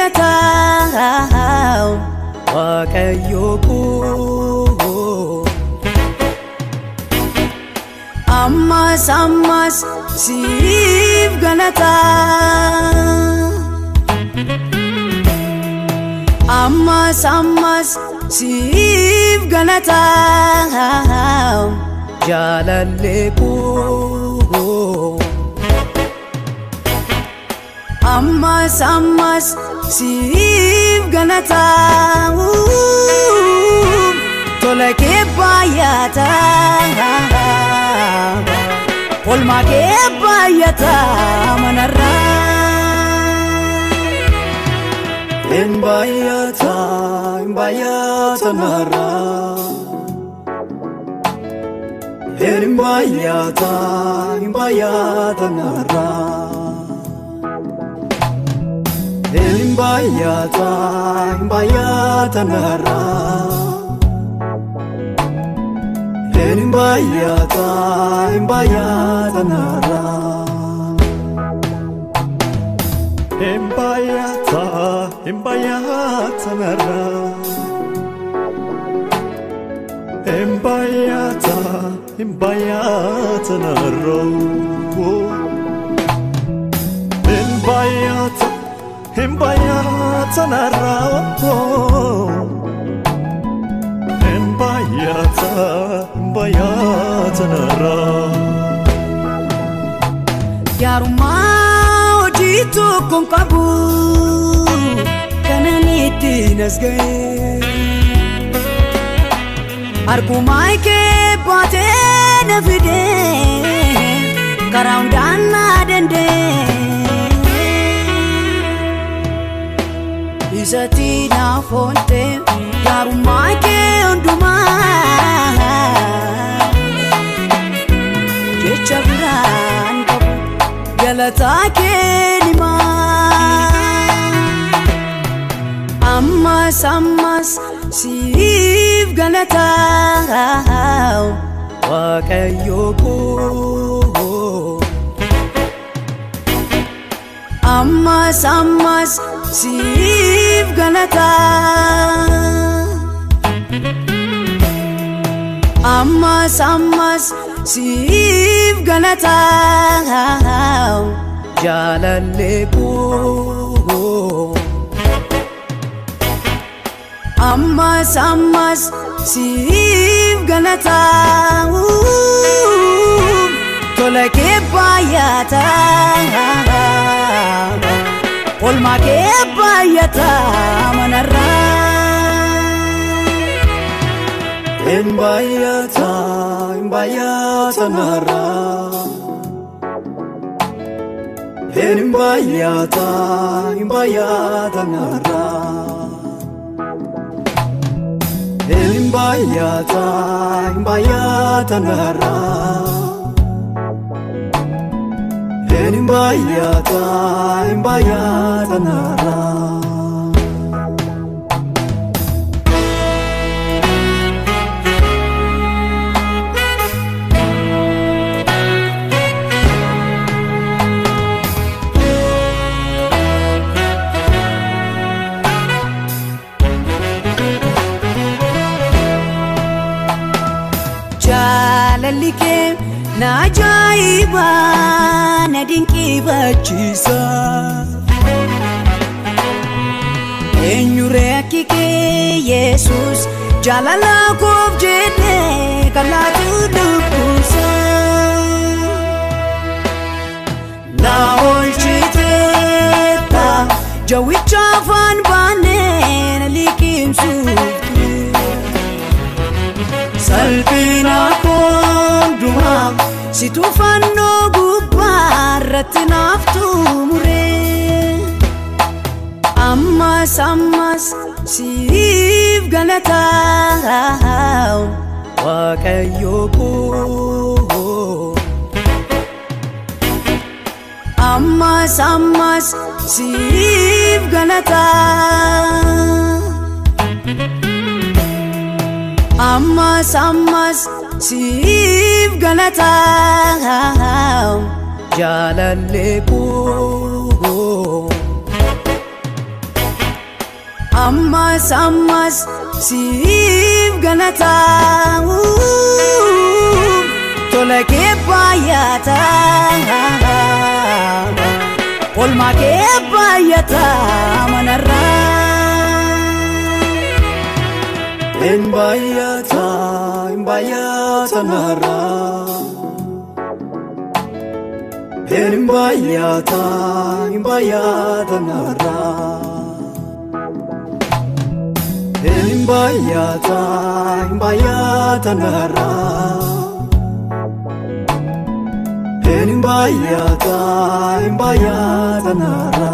galataa waaqayyo koo ammas siif galataa ammas siif galataa jalalle koo ammas siif galataa tola kee baay'ataa olma kee baay'ataa manarraa en baay'ataa narraa en baay'ataa narraa en baay'ataa narraa en baay'ataa narraa en baay'ataa narraa en baay'ataa narraa en baay'ataa narraa en baay'ataa narraa yaarummaa hojii tokkoon qabu kanan ittiin as ga'e argumaa kee baatee na fidee karaa hundaan na danda'e isatti naaf oolte yaarummaa kee hundumaa jecha biraan qabu galataa kee nimaa ammas siif galataa waaqayyo koo ammas siif galataa ammas siif galataa jalalle koo ammas siif galataa tola kee baay'ataa olma kee baay'ataa manarraa en baay'ataa narraa en baay'ataa narraa en baay'ataa narraa en baay'ataa narraa jaalalli kee na ajaa'iba na dinqifachiisa eenyuree akki kee Yesuus jaalala koof jedhee kanaatu dubbusa na oolchiteetta jawwicha afaan baanee na liqimsuuti salphina hundumaa situ fannoo gubbaarratti naaf tumuree ammas siif galataa waaqayyo koo ammas siif galataa ammas siif galataa jalalle koo ammas siif galata tola kee baay'ata olmaa kee baay'ata manarraa En bayata nara En bayata nara En bayata nara En bayata nara